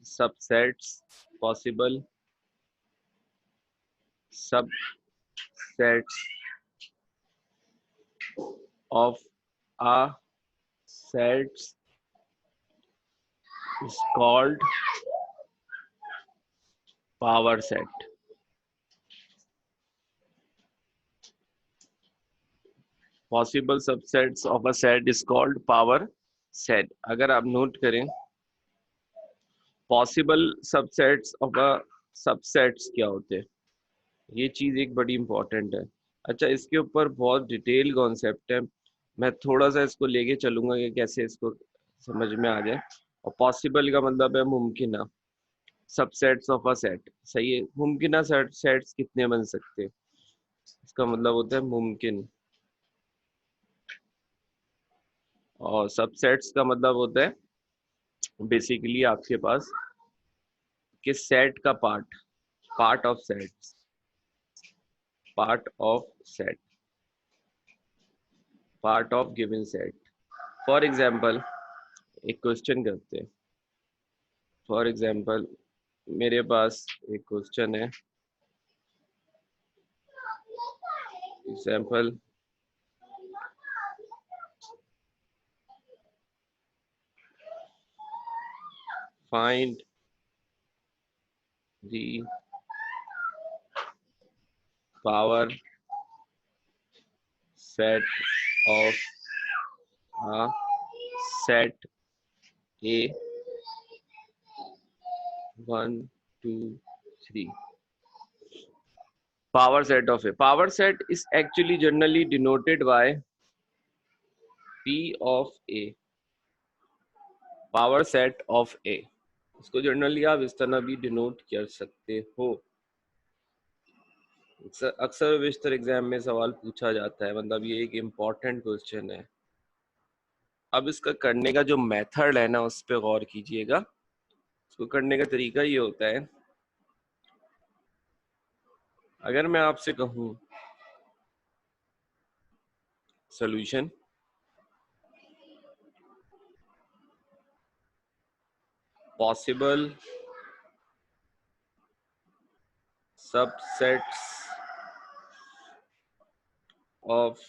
subsets, possible subsets of a sets is called power set. Possible subsets of a set is called power set. अगर आप note करें possible subsets of a subsets क्या होते हैं, ये चीज एक बड़ी इंपॉर्टेंट है। अच्छा, इसके ऊपर बहुत डिटेल कॉन्सेप्ट है, मैं थोड़ा सा इसको लेके चलूंगा कि कैसे इसको समझ में आ जाए। और पॉसिबल का मतलब है मुमकिन, सबसेट्स ऑफ अ सेट, सही है। मुमकिन सेट्स कितने बन सकते हैं, इसका मतलब होता है मुमकिन। और सबसेट्स का मतलब होता है बेसिकली आपके पास कि सेट का part of sets, part of set, part of given set. For example एक क्वेश्चन करते हैं। फॉर एग्जाम्पल मेरे पास एक क्वेश्चन है, example find the power set of a set A 1 2 3. Power set of A. Power set is actually generally denoted by P of A. Power set of A. इसको generally आप इस तरह भी denote कर सकते हो। अक्सर विस्तर एग्जाम में सवाल पूछा जाता है, मतलब ये एक इम्पॉर्टेंट क्वेश्चन है। अब इसका करने का जो मेथड है ना, उस पर गौर कीजिएगा। इसको करने का तरीका ये होता है, अगर मैं आपसे कहूं solution possible subsets of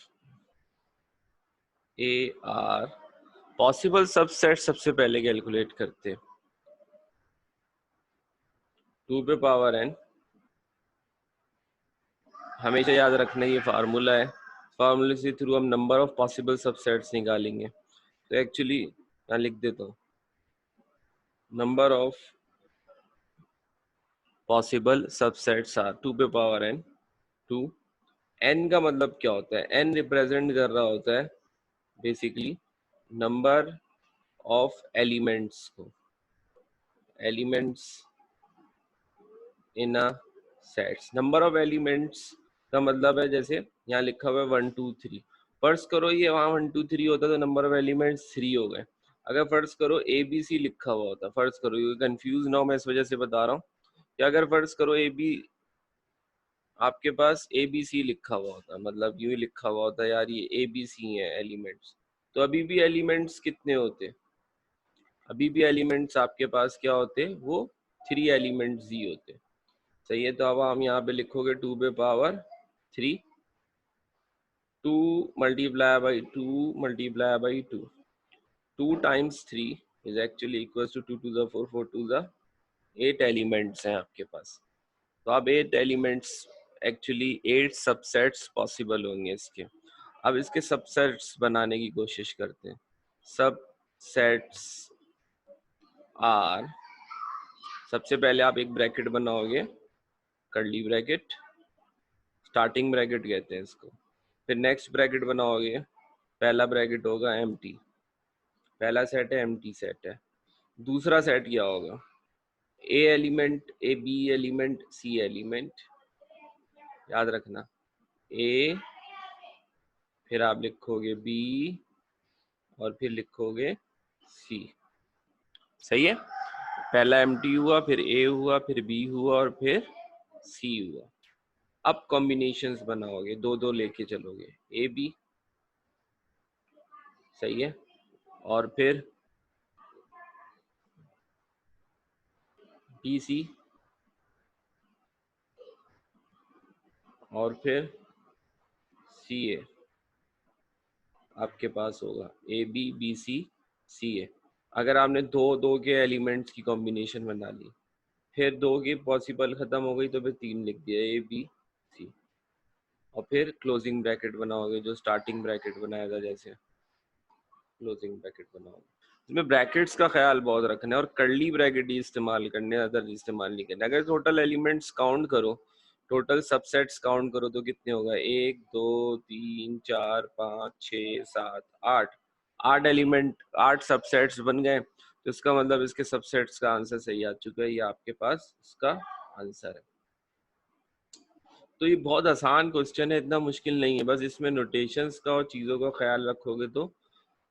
A are, possible subset सबसे पहले कैलकुलेट करते हैं 2 पे पावर n। हमेशा याद रखना ये फार्मूला है, फार्मूले से थ्रू हम नंबर ऑफ पॉसिबल सबसेट्स निकालेंगे। तो एक्चुअली मैं लिख देता हूँ number of possible subsets are 2 पे पावर n 2। n का मतलब क्या होता है, n रिप्रेजेंट कर रहा होता है बेसिकली नंबर ऑफ एलिमेंट्स को, elements in a sets. Number of elements का मतलब है जैसे यहाँ लिखा हुआ है 1 2 3। फर्ज करो ये वहाँ 1 2 3 होता तो नंबर ऑफ एलिमेंट्स 3 हो गए। अगर फर्ज करो ए बी सी लिखा हुआ होता, फर्ज करो, ये कंफ्यूज ना हो मैं इस वजह से बता रहा हूँ कि अगर फर्ज करो ए बी आपके पास ए बी सी लिखा हुआ होता, मतलब यूं ही लिखा हुआ होता यार ये ए बी सी है एलिमेंट्स, तो अभी भी एलिमेंट्स कितने होते, अभी भी एलिमेंट्स आपके पास क्या होते, वो 3 एलिमेंट्स ही होते। सही है, तो अब हम यहाँ पे लिखोगे 2 पे power 3, 2 multiply by 2 multiply by 2, 2 times 3 is actually equal to 2 to the 4 4 to the 8 elements हैं आपके पास। तो अब 8 एलिमेंट्स एक्चुअली 8 सबसेट्स पॉसिबल होंगे इसके। अब इसके सबसेट्स बनाने की कोशिश करते हैं। सबसेट्स आर, सबसे पहले आप एक ब्रैकेट बनाओगे, कर्ली ब्रैकेट, स्टार्टिंग ब्रैकेट कहते हैं इसको। फिर नेक्स्ट ब्रैकेट बनाओगे, पहला ब्रैकेट होगा एम्प्टी, पहला सेट है एम्प्टी सेट है। दूसरा सेट क्या होगा, A element, A B element, C element, याद रखना ए, फिर आप लिखोगे बी और फिर लिखोगे सी। सही है, पहला एम्प्टी हुआ, फिर ए हुआ, फिर बी हुआ और फिर सी हुआ। अब कॉम्बिनेशंस बनाओगे, दो दो लेके चलोगे, ए बी, सही है, और फिर BC और फिर CA आपके पास होगा, AB BC CA। अगर आपने दो के एलिमेंट्स की कॉम्बिनेशन बना ली, फिर 2 की पॉसिबल खत्म हो गई तो फिर 3 लिख दिया ABC, और फिर क्लोजिंग ब्रैकेट बनाओगे जो स्टार्टिंग ब्रैकेट बनाया था, जैसे क्लोजिंग ब्रैकेट बनाओगे। इसमें ब्रैकेट्स का ख्याल बहुत रखना है और कर्ली ब्रैकेट ही इस्तेमाल करने, अदर इस्तेमाल नहीं करना। अगर टोटल एलिमेंट्स काउंट करो, टोटल सबसेट्स काउंट करो तो कितने होगा, 1 2 3 4 5 6 7 8, 8 एलिमेंट 8 सबसेट्स बन गए। तो इसका मतलब इसके सबसेट्स का आंसर सही आ चुका है, ये आपके पास इसका आंसर है। तो ये बहुत आसान क्वेश्चन है, इतना मुश्किल नहीं है, बस इसमें नोटेशंस का और चीज़ों का ख्याल रखोगे तो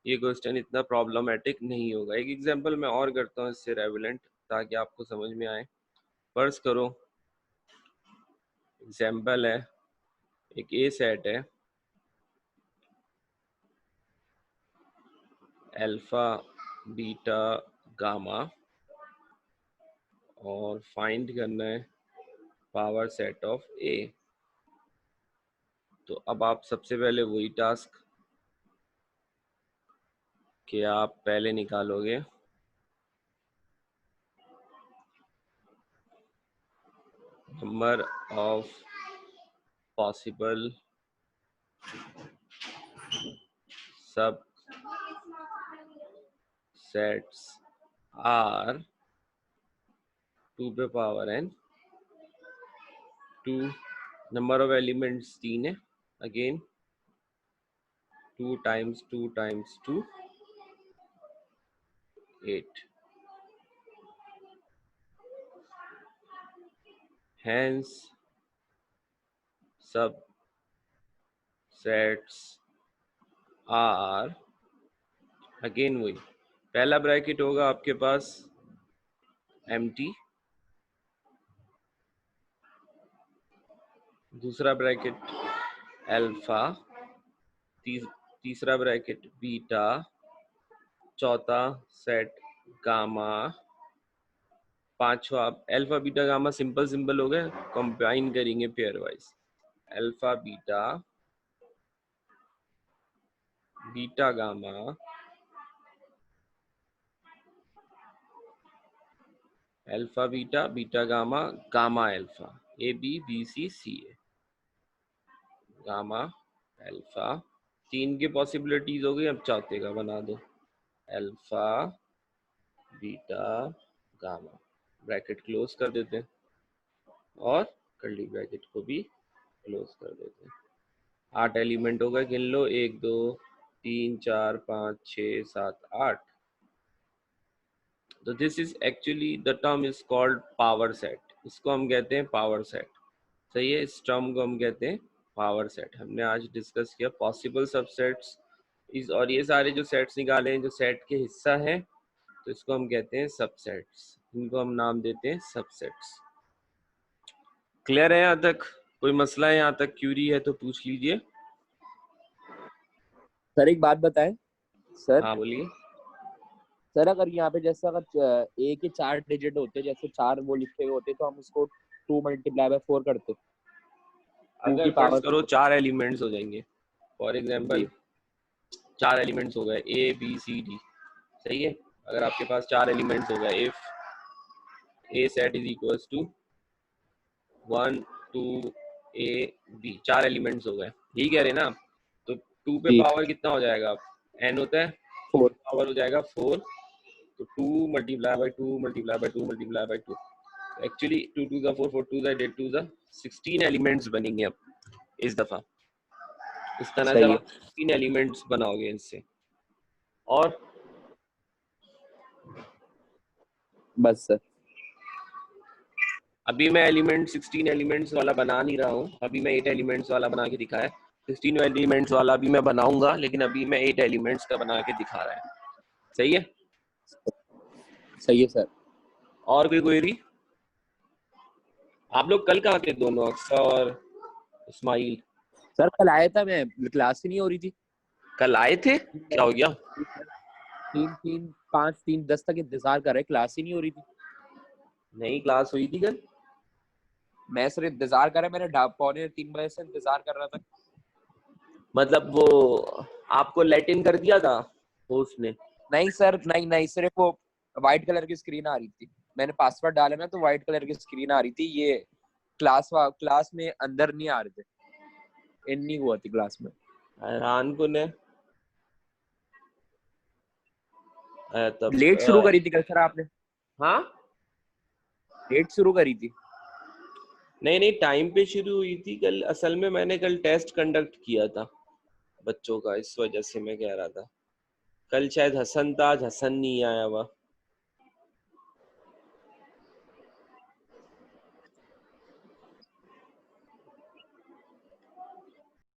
ये क्वेश्चन इतना प्रॉब्लमेटिक नहीं होगा। एक एग्जांपल मैं और करता हूँ इससे रेलेवेंट, ताकि आपको समझ में आए। फर्ज करो एग्जांपल है, एक ए सेट है, अल्फा बीटा गामा, और फाइंड करना है पावर सेट ऑफ ए। तो अब आप सबसे पहले वही टास्क कि आप पहले निकालोगे number of possible subsets are 2 पे power n, 2 number of elements 3 है, again 2 times 2 times 2 8, hence subsets are, again वही पहला ब्रैकेट होगा आपके पास empty, दूसरा ब्रैकेट अल्फा, तीसरा ब्रैकेट बीटा, चौथा सेट गामा, पांचवा alpha beta gamma simple simple हो गए, कंबाइन करेंगे pairwise, alpha beta beta gamma, alpha beta beta gamma gamma alpha, A B B C C A, gamma alpha. 3 की possibilities हो गई, अब चौथे का बना दो, alpha beta gamma, bracket close कर देते हैं और कर्ली ब्रैकेट को भी क्लोज कर देते हैं। 8 एलिमेंट हो गए, गिन लो, 1 2 3 4 5 6 7 8। तो this is actually the term is called power set, इसको हम कहते हैं पावर सेट। सही है, इस टर्म को हम कहते हैं पावर सेट। हमने आज डिस्कस किया पॉसिबल सबसेट्स इस, और ये सारे जो सेट्स निकाले हैं जो सेट के हिस्सा हैं, तो इसको हम कहते हैं सबसेट्स, इनको हम नाम देते हैं सबसेट्स। क्लियर है यहाँ तक? कोई मसला है यहाँ तक, क्यूरी है तो पूछ लीजिए। सर एक बात बताएं सर। हाँ बोलिए। सर अगर यहाँ पे जैसे अगर ए के 4 डिजिट होते, जैसे 4 वो लिखे हुए होते, तो हम उसको 2 × 4 करते, 2 अगर की फर्ज पावर करो 4 एलिमेंट्स हो जाएंगे, फॉर एग्जांपल 4 एलिमेंट्स हो गए ए बी सी डी, सही है। अगर आपके पास 4 एलिमेंट्स हो गए, if a set is equals to 1 2 a b, 4 elements हो गए, यही कह रहे ना। तो 2 पे पावर कितना हो जाएगा, n होता है, 2 पे पावर हो जाएगा 4, तो 2 multiply by 2 multiply by 2 multiply by 2, actually 2 2 4 4 2 8 2 16 elements बनेंगे अब इस दफा। इस तरह से आप 16 एलिमेंट्स बनाओगे इससे। और बस सर, अभी मैं 16 एलिमेंट्स वाला बना नहीं रहा हूँ, अभी मैं 8 एलिमेंट्स वाला बना के दिखाया। 16 एलिमेंट्स वाला अभी मैं बनाऊंगा, लेकिन अभी मैं 8 एलिमेंट्स का बना के दिखा रहा है। सही है? सही है सर। और कोई क्वेरी? आप लोग कल कहाँ थे दोनों, अक्सा और इस्माइल? सर कल आया था मैं, क्लास ही नहीं हो रही थी। कल आए थे, क्या हो गया? 3 3 5 3 10 तक इंतजार कर रहे, क्लास ही नहीं हो रही थी। नहीं क्लास हुई थी कल? मैं सर इंतजार कर रहा, मैंने 2:45 से इंतजार कर रहा था। मतलब वो आपको लेट इन कर दिया था उसने? नहीं सर, नहीं नहीं, सिर्फ वो व्हाइट कलर की स्क्रीन आ रही थी। मैंने पासवर्ड डाला ना तो व्हाइट कलर की स्क्रीन आ रही थी। ये क्लास में अंदर नहीं आ रहे थे, इन नहीं हुआ थी क्लास में। हैरान कुन है। तब लेट शुरू करी थी कल सर आपने? हाँ, लेट शुरू करी थी? नहीं नहीं, टाइम पे शुरू हुई थी कल। असल में मैंने कल टेस्ट कंडक्ट किया था बच्चों का, इस वजह से मैं कह रहा था। कल शायद हसन था, आज हसन नहीं आया हुआ।